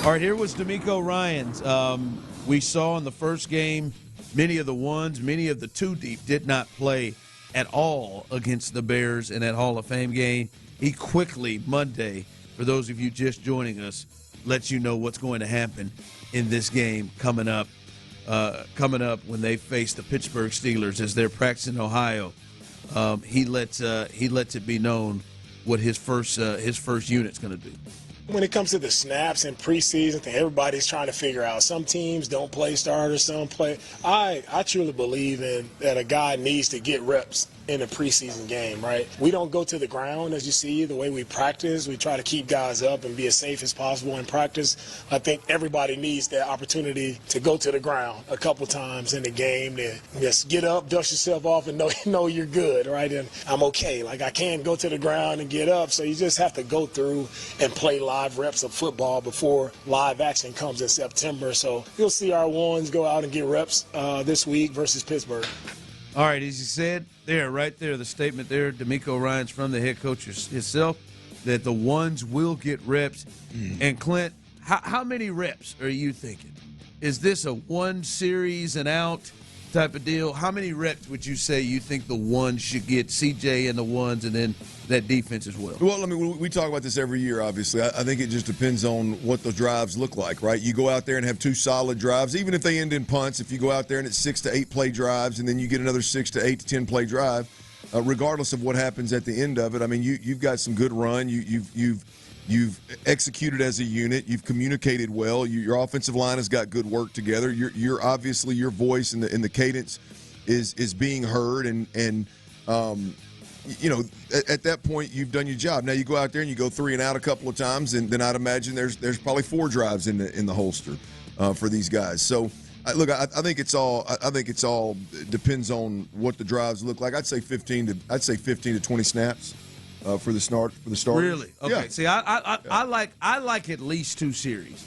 All right, here was DeMeco Ryans. We saw in the first game many of the ones, many of the two deep did not play at all against the Bears in that Hall of Fame game. He quickly, Monday, for those of you just joining us, lets you know what's going to happen in this game coming up when they face the Pittsburgh Steelers as they're practicing in Ohio. He lets it be known what his first unit's going to do. When it comes to the snaps in preseason, I think everybody's trying to figure out. Some teams don't play starters, some play. I truly believe that a guy needs to get reps in a preseason game, right? We don't go to the ground, as you see, the way we practice. We try to keep guys up and be as safe as possible in practice. I think everybody needs that opportunity to go to the ground a couple times in the game to just get up, dust yourself off, and know you're good, right? And I'm okay. Like, I can't go to the ground and get up, so you just have to go through and play live reps of football before live action comes in September. So you'll see our ones go out and get reps this week versus Pittsburgh. All right, as you said, right there, the statement there, DeMeco Ryans from the head coach himself, that the ones will get reps. And, Clint, how many reps are you thinking? Is this a one series and out type of deal? How many reps would you say you think the ones should get, CJ and the ones, and then that defense as well? Well, I mean, we talk about this every year, obviously. I think it just depends on what the drives look like, right? You go out there and have two solid drives, even if they end in punts. If you go out there and it's 6 to 8 play drives and then you get another 6 to 8 to 10 play drive, regardless of what happens at the end of it, I mean, you've got some good run. You've executed as a unit. You've communicated well. Your offensive line has got good work together. You're obviously, your voice and the cadence is being heard, and you know, at that point, you've done your job. Now you go out there and you go 3 and out a couple of times, and then I'd imagine there's probably 4 drives in the holster for these guys. So, look, I think it's all depends on what the drives look like. I'd say 15 to 20 snaps for the start. Really? Okay. Yeah. See, I like at least 2 series.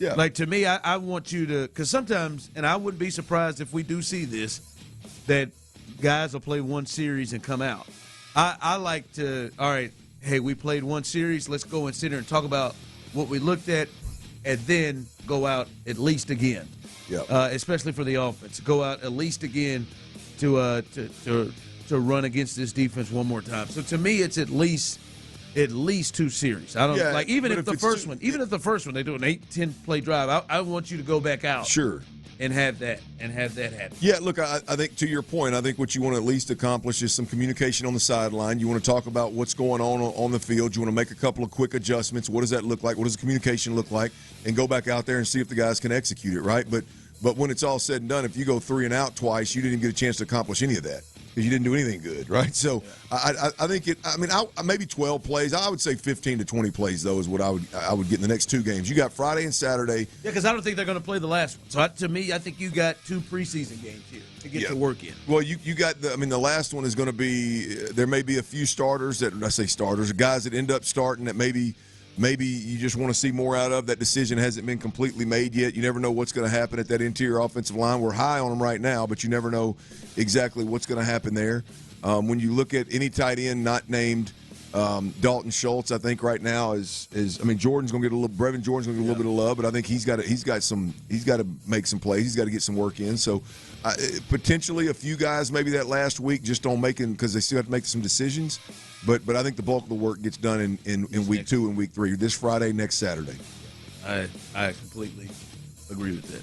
Yeah. Like, to me, I want you to, because sometimes, and I wouldn't be surprised if we do see this, that guys will play 1 series and come out. I like to, all right, hey, we played 1 series. Let's go and sit here and talk about what we looked at, and then go out at least again. Yeah. Especially for the offense, go out at least again to run against this defense one more time. So to me, it's at least 2 series. I don't like, even if the first one they do an 8-10 play drive, I want you to go back out. Sure. And have that happen. Yeah, look, I think to your point, I think what you want to at least accomplish is some communication on the sideline. You want to talk about what's going on the field. You want to make a couple of quick adjustments. What does that look like? What does the communication look like? And go back out there and see if the guys can execute it, right? But when it's all said and done, if you go 3 and out twice, you didn't get a chance to accomplish any of that because you didn't do anything good, right? So yeah. I think maybe 12 plays. I would say 15 to 20 plays, though, is what I would get in the next 2 games. You got Friday and Saturday. Yeah, because I don't think they're going to play the last one. So to me, I think you got 2 preseason games here to get to work in. Well, you got the last one is going to be, there may be a few starters guys that end up starting that maybe you just want to see more out of. That decision hasn't been completely made yet. You never know what's going to happen at that interior offensive line. We're high on them right now, but you never know exactly what's going to happen there. When you look at any tight end not named Dalton Schultz, I think right now Jordan's going to get a little. Brevin Jordan's going to get a little bit of love, but I think he's got to make some plays. He's got to get some work in. So potentially a few guys maybe that last week just don't make it because they still have to make some decisions. But I think the bulk of the work gets done in week 2 and week 3, this Friday, next Saturday. I completely agree with that.